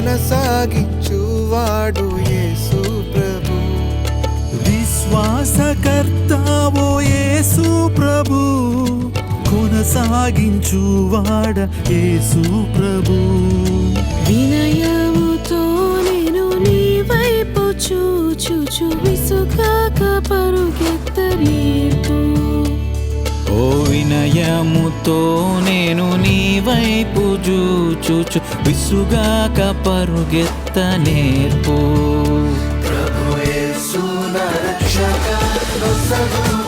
కొనసాగించువాడు యేసు ప్రభు. విశ్వాసకర్తావో యేసు ప్రభు, కొనసాగించువాడ యేసు ప్రభు. వినయముతో నేను నీ వైపు చూచుచు విసుగాక పరుగెత్త నేర్పు. ఓ వినయముతో నేను నీ వైపు చూచుచు విసుగాక పరుగెత్త నేర్పు. ప్రభు యేసు నా రక్షక, నొసగు